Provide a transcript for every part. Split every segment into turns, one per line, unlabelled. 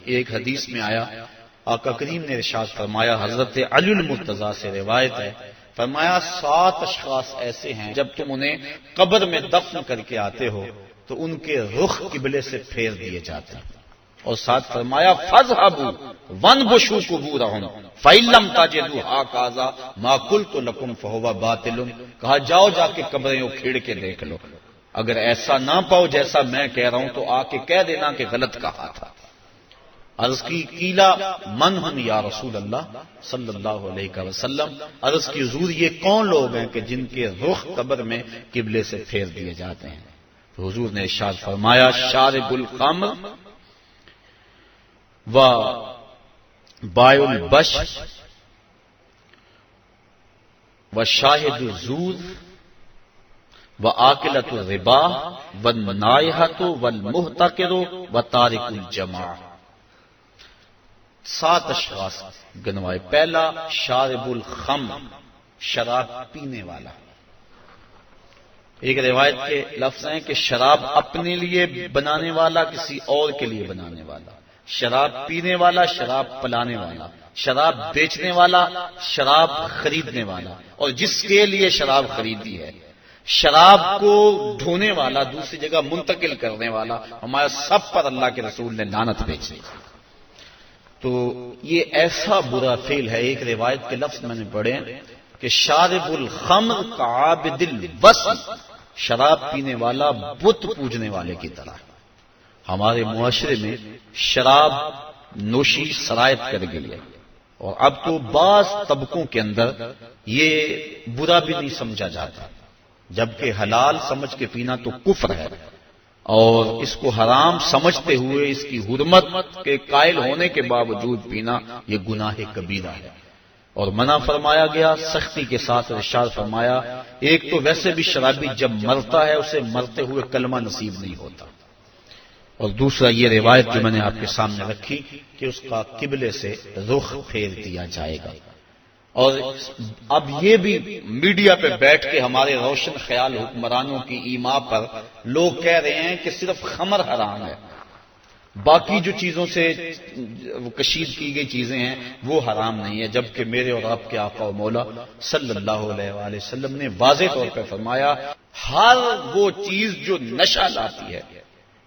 ایک حدیث میں آیا، آقا کریم نے ارشاد فرمایا، حضرت علی المرتضیٰ سے روایت ہے، فرمایا 7 اشخاص ایسے ہیں جب تم انہیں قبر میں دفن کر کے آتے ہو تو ان کے رخ قبلے سے پھیر دیے جاتے ہیں، اور ساتھ فرمایا فاذهبوا وانبشوا قبورهم فإن لم تجدوا هكذا ما قلت لكم فهو باطل، کہا جاؤ جا کے قبریں اکھیڑ کے دیکھ لو، اگر ایسا نہ پاؤ جیسا میں کہہ رہا ہوں تو آ کے کہہ دینا کہ غلط کہا تھا۔ عرض کی قیلا من ہم یا رسول اللہ صلی اللہ علیہ وسلم، عرض کی حضور یہ کون لوگ ہیں کہ جن کے رخ قبر میں قبلے سے پھیر دیے جاتے ہیں؟ تو حضور نے ارشاد فرمایا شارب الخمر و بائع البش و شاہد الزور و آکلۃ الربا والنائحۃ والمحتقر و تارک الجماع۔ 7 اشخاص گنوائے۔ پہلا شارب الخمر، شراب پینے والا۔ ایک روایت کے لفظ ہیں کہ شراب اپنے لیے بنانے والا، کسی اور کے لیے بنانے والا، شراب پینے والا، شراب پلانے والا، شراب بیچنے والا، شراب خریدنے والا، اور جس کے لیے شراب خریدی ہے، شراب کو ڈھونے والا، دوسری جگہ منتقل کرنے والا، ہمارا سب پر اللہ کے رسول نے لعنت بھیجی۔ تو یہ ایسا برا فعل ہے۔ ایک روایت کے لفظ میں نے پڑھے کہ شارب الخمر کعابد الوثن، شراب پینے والا بت پوجنے والے کی طرح۔ ہمارے معاشرے میں شراب نوشی سرایت کر گئی ہے، اور اب تو بعض طبقوں کے اندر یہ برا بھی نہیں سمجھا جاتا، جبکہ حلال سمجھ کے پینا تو کفر ہے، اور اس کو حرام سمجھتے ہوئے اس کی حرمت کے قائل ہونے کے باوجود پینا یہ گناہ کبیرہ ہے، اور منع فرمایا گیا سختی کے ساتھ۔ ارشاد فرمایا ایک تو ویسے بھی شرابی جب مرتا ہے اسے مرتے ہوئے کلمہ نصیب نہیں ہوتا، اور دوسرا یہ روایت جو میں نے آپ کے سامنے رکھی کہ اس کا قبلے سے رخ پھیر دیا جائے گا۔ اور اب یہ بھی میڈیا پہ بیٹھ کے ہمارے روشن خیال حکمرانوں کی ایما پر لوگ کہہ رہے ہیں کہ صرف خمر حرام ہے، باقی جو چیزوں سے کشید کی گئی چیزیں ہیں وہ حرام نہیں ہے، جبکہ میرے اور آپ کے آقا و مولا صلی اللہ علیہ وآلہ وسلم نے واضح طور پہ فرمایا ہر وہ چیز جو نشہ لاتی ہے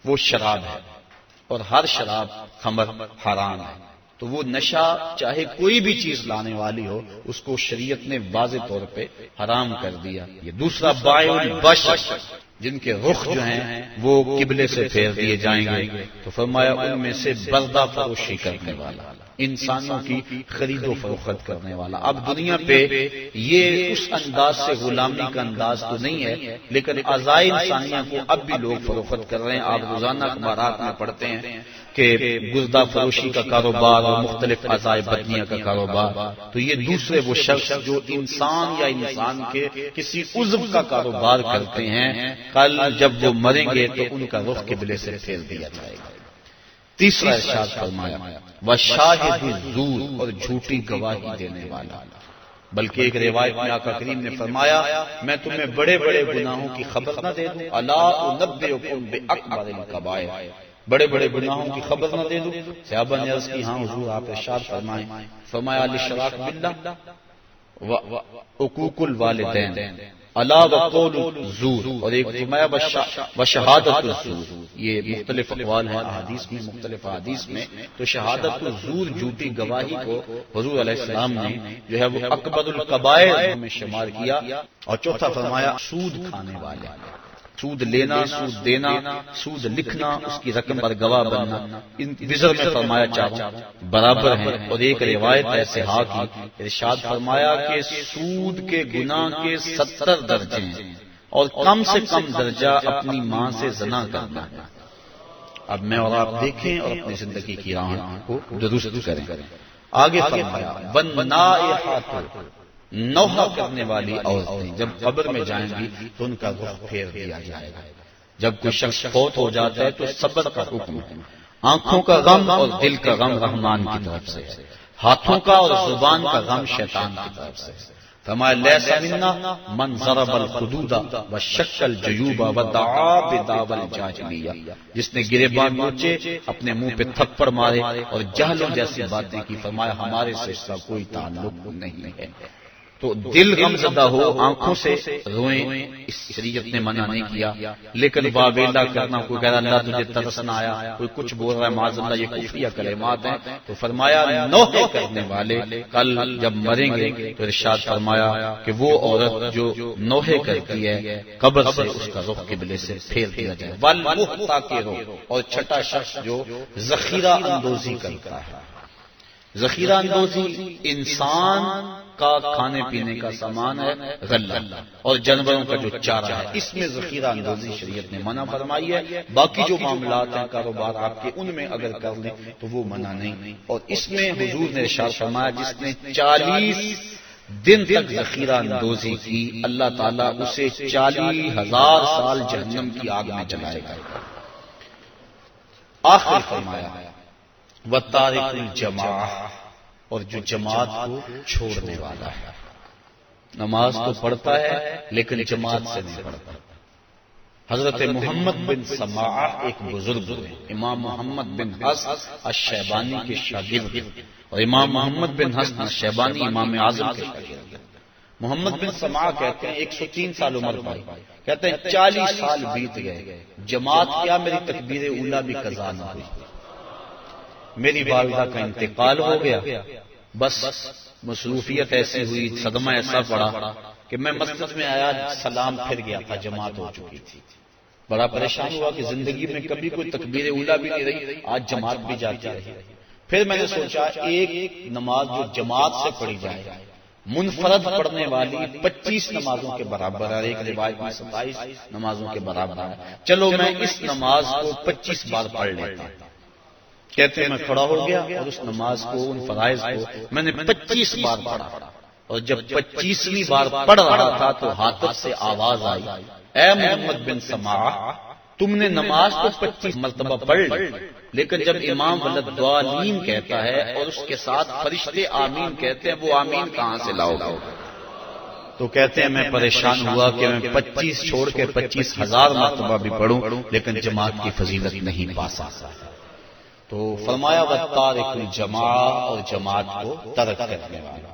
وہ شراب ہے، اور ہر شراب خمر حرام ہے۔ تو وہ نشہ چاہے کوئی بھی چیز لانے والی ہو اس کو شریعت نے واضح طور پہ حرام کر دیا۔ یہ دوسرا بائع البش، جن کے رخ جو ہیں وہ قبلے سے پھیر دیے جائیں گے، تو فرمایا ان میں سے بردہ فروشی کرنے والا، انسانوں کی خرید و فروخت کرنے والا۔ اب دنیا پہ یہ اس انداز سے غلامی کا انداز تو نہیں ہے، لیکن اعضائے انسانیہ کو اب بھی لوگ فروخت کر رہے ہیں۔ آپ روزانہ اخبارات میں پڑھتے ہیں کہ گردہ فروشی کا کاروبار اور مختلف اعضائے بدنیہ کا کاروبار، تو یہ دوسرے وہ شخص جو انسان یا انسان کے کسی عضو کا کاروبار کرتے ہیں، کل جب وہ مریں گے تو ان کا رخ قبلے سے پھیر دیا جائے گا۔ تیسرا ارشاد فرمایا وشاہد الزور، اور جھوٹی گواہی دینے والا۔ بلکہ ایک روایت میں آقا کریم نے فرمایا میں تمہیں بڑے بڑے گناہوں کی خبر نہ دے دوں، الا انبئکم باکبر الکبائر، بڑے بڑے گناہوں کی خبر نہ دے دوں؟ صحابہ نے عرض کی ہاں حضور آپ ارشاد فرمائیں۔ فرمایا الاشراک باللہ وعقوق الوالدین الا وقول الزور، اور ایک فرمایا وشہادت الزور۔ یہ مختلف اقوال ہیں احادیث میں، مختلف احادیث میں، تو شہادت الزور جھوٹی گواہی کو حضور علیہ السلام نے جو ہے وہ اکبر الکبائر میں شمار کیا۔ اور چوتھا فرمایا سود کھانے والے، سود لینا، سود دینا، سود لکھنا، اس کی رقم پر گواہ بننا، ان وزر میں فرمایا چاروں برابر ہیں۔ اور ایک روایت ہے صحاح کی، ارشاد فرمایا کہ سود کے گناہ کے 70 درجے ہیں، اور کم سے کم درجہ اپنی ماں سے زنا کرنا ہے۔ اب میں اور آپ دیکھیں اور اپنی زندگی کی راہ کو درست کریں۔ آگے فرمایا والنائحۃ، نوحہ کرنے والی عورتیں جب قبر میں جائیں گی تو ان کا رخ پھیر دیا جائے گا۔ جب کوئی شخص فوت ہو جاتا ہے تو صبر کا حکم ہے، آنکھوں کا غم اور دل کا غم رحمان کی طرف سے، ہاتھوں کا اور زبان کا غم شیطان کی طرف سے۔ فرمایا لیس منا من ضرب الخدود وشق الجیوب ودعا بدعوی الجاہلیہ، جس نے گریباں نوچے، اپنے منہ پہ تھپڑ مارے اور جہلوں جیسی باتیں کی، فرمایا ہمارے سے اس کا کوئی تعلق نہیں ہے۔ تو دل غم زدہ ہو، آنکھوں سے روئیں، اس شریعت نے منع نہیں کیا، لیکن واویلا کرنا، کوئی کہہ رہا اللہ تجھے ترس نہ آیا، کوئی کچھ بول رہا ہے معاذ اللہ، یہ کفریہ کلمات ہیں، تو فرمایا نوحے کرنے والے کل جب مریں گے تو ارشاد فرمایا کہ وہ عورت جو نوحے کرتی ہے قبر سے اس کا رخ قبلے سے پھیر دیا جائے، والمحتا کے رخ، اور چھٹا شخص جو ذخیرہ اندوزی کرتا ہے۔ ذخیرہ اندوزی انسان کا کھانے پینے کا سامان ہے، غلہ، اور جانوروں کا جو چارہ ہے، اس میں ذخیرہ اندوزی شریعت نے منع فرمائی ہے۔ باقی جو معاملات ہیں کاروبار آپ کے، ان میں اگر کر لیں تو وہ منع نہیں۔ اور اس میں حضور نے ارشاد فرمایا جس نے 40 دن تک ذخیرہ اندوزی کی، اللہ تعالیٰ اسے 40,000 سال جہنم کی آگ میں جلائے گا۔ آخر فرمایا وَتَارِكُ الْجَمَاعَةِ، اور جو جماعت کو چھوڑنے والا ہے، نماز تو پڑھتا ہے لیکن جماعت سے نہیں پڑھتا۔ حضرت محمد بن سماعہ ایک بزرگ ہوئے، امام محمد بن حسن الشیبانی کے شاگرد، اور امام محمد بن حسن الشیبانی امام اعظم کے شاگرد۔ محمد بن سماعہ کہتے ہیں 103 سال عمر پائی، کہتے ہیں 40 سال بیت گئے، جماعت کیا میری تکبیر اولیٰ بھی قضا نہ ہوئی، میری والدہ کا انتقال ہو گیا، بس مصروفیت ایسی ہوئی، صدمہ ایسا پڑا کہ میں مسجد میں آیا، سلام پھر گیا تھا، جماعت ہو چکی تھی، بڑا پریشان ہوا کہ زندگی میں کبھی کوئی تکبیر اولیٰ بھی نہیں رہی، آج جماعت بھی جاتی رہی۔ پھر میں نے سوچا ایک نماز جو جماعت سے پڑھی جائے، منفرد پڑھنے والی 25 نمازوں کے برابر ہے، ایک روایت میں 27 نمازوں کے برابر ہے، چلو میں اس نماز کو 25 بار پڑھ لیتا ہوں۔ کہتے ہیں میں کھڑا ہو گیا اور اس نماز کو، ان فرائض کو میں نے 25 بار پڑھا، اور جب 25ویں بار پڑھ رہا تھا تو حاطب سے آواز آئی، اے محمد بن سماعہ تم نے نماز تو 25 مرتبہ پڑھ لی، لیکن جب امام ولدالضالین کہتا ہے اور اس کے ساتھ فرشتے آمین کہتے ہیں، وہ آمین کہاں سے لاؤ گے؟ تو کہتے ہیں میں پریشان ہوا کہ میں 25 چھوڑ کے 25,000 مرتبہ بھی پڑھوں لیکن جماعت کی فضیلت نہیں پا سکتا۔ تو فرمایا وَتَارِكُ الْجَمَاعَةِ، اور جماعت کو ترک کرنے والا۔